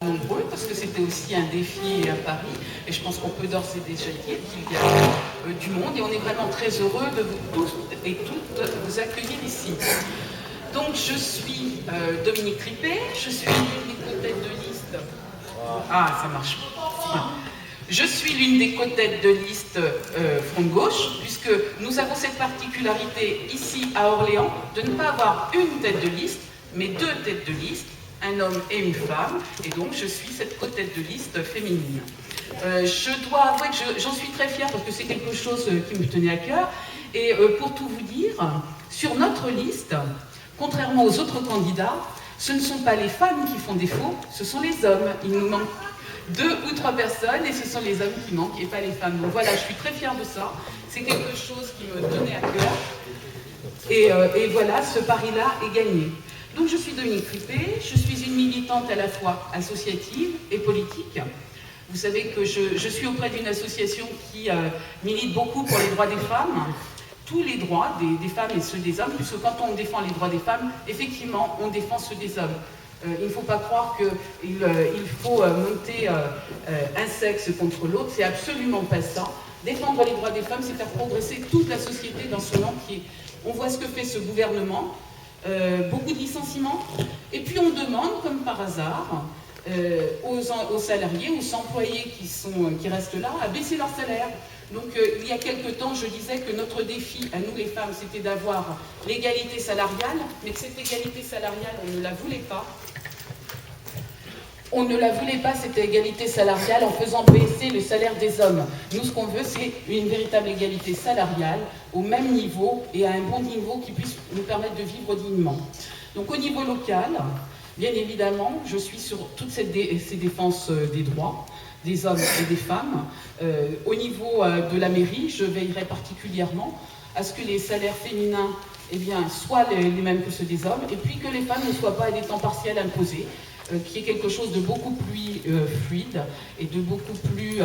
nombreux, parce que c'était aussi un défi à Paris, et je pense qu'on peut d'ores et déjà dire qu'il y a du monde, et on est vraiment très heureux de vous tous et toutes vous accueillir ici. Donc je suis Dominique Rippé, je suis l'une des co-têtes de liste. Ah, ça marche. Je suis l'une des co-têtes de liste Front de Gauche, puisque nous avons cette particularité ici à Orléans de ne pas avoir une tête de liste, mais deux têtes de liste, un homme et une femme, et donc je suis cette co-tête de liste féminine. Je dois avouer que j'en suis très fière parce que c'est quelque chose qui me tenait à cœur, et pour tout vous dire, sur notre liste, contrairement aux autres candidats, ce ne sont pas les femmes qui font défaut, ce sont les hommes. Il nous manque 2 ou 3 personnes et ce sont les hommes qui manquent et pas les femmes. Donc voilà, je suis très fière de ça. C'est quelque chose qui me tenait à cœur. Et voilà, ce pari-là est gagné. Donc je suis Dominique Rippé, je suis une militante à la fois associative et politique. Vous savez que je suis auprès d'une association qui milite beaucoup pour les droits des femmes, tous les droits des femmes et ceux des hommes, puisque quand on défend les droits des femmes, effectivement, on défend ceux des hommes. Il ne faut pas croire qu'il faut monter un sexe contre l'autre, c'est absolument pas ça. Défendre les droits des femmes, c'est faire progresser toute la société dans son entier. On voit ce que fait ce gouvernement, beaucoup de licenciements, et puis on demande, comme par hasard, aux salariés, aux employés qui restent là, à baisser leur salaire. Donc il y a quelque temps, je disais que notre défi à nous les femmes, c'était d'avoir l'égalité salariale, mais que cette égalité salariale, on ne la voulait pas. On ne la voulait pas, cette égalité salariale, en faisant baisser le salaire des hommes. Nous, ce qu'on veut, c'est une véritable égalité salariale, au même niveau et à un bon niveau qui puisse nous permettre de vivre dignement. Donc au niveau local, bien évidemment, je suis sur toutes ces défenses des droits des hommes et des femmes. Au niveau de la mairie, je veillerai particulièrement à ce que les salaires féminins soient les mêmes que ceux des hommes, et puis que les femmes ne soient pas à des temps partiels imposés, qui est quelque chose de beaucoup plus fluide et de beaucoup plus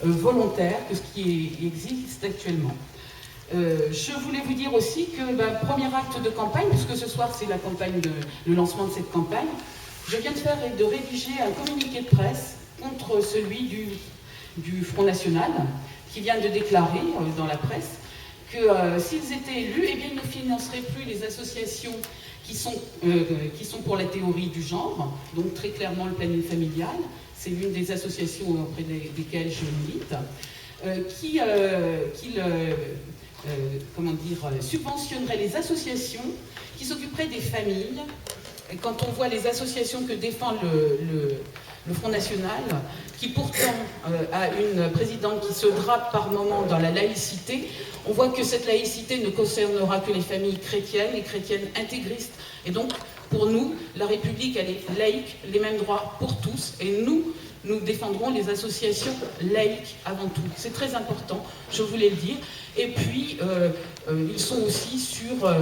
volontaire que ce qui existe actuellement. Je voulais vous dire aussi que, premier acte de campagne, puisque ce soir c'est le lancement de cette campagne, je viens de rédiger un communiqué de presse contre celui du Front National, qui vient de déclarer dans la presse que s'ils étaient élus, ils ne financeraient plus les associations qui sont pour la théorie du genre, donc très clairement le planning familial, c'est l'une des associations auprès desquelles je milite, qui subventionnerait les associations qui s'occuperaient des familles. Et quand on voit les associations que défend le Front National, qui pourtant a une présidente qui se drape par moments dans la laïcité, on voit que cette laïcité ne concernera que les familles chrétiennes, les chrétiennes intégristes. Et donc, pour nous, la République, elle est laïque, les mêmes droits pour tous. Et nous défendrons les associations laïques avant tout. C'est très important, je voulais le dire. Et puis, ils sont aussi sur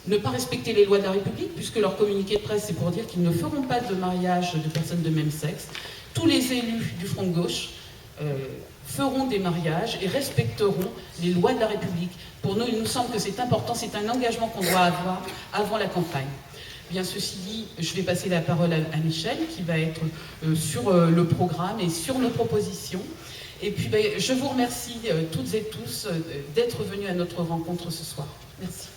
ne pas respecter les lois de la République, puisque leur communiqué de presse, c'est pour dire qu'ils ne feront pas de mariage de personnes de même sexe. Tous les élus du Front de Gauche feront des mariages et respecteront les lois de la République. Pour nous, il nous semble que c'est important, c'est un engagement qu'on doit avoir avant la campagne. Bien, ceci dit, je vais passer la parole à Michel, qui va être sur le programme et sur nos propositions. Et puis, je vous remercie toutes et tous d'être venus à notre rencontre ce soir. Merci.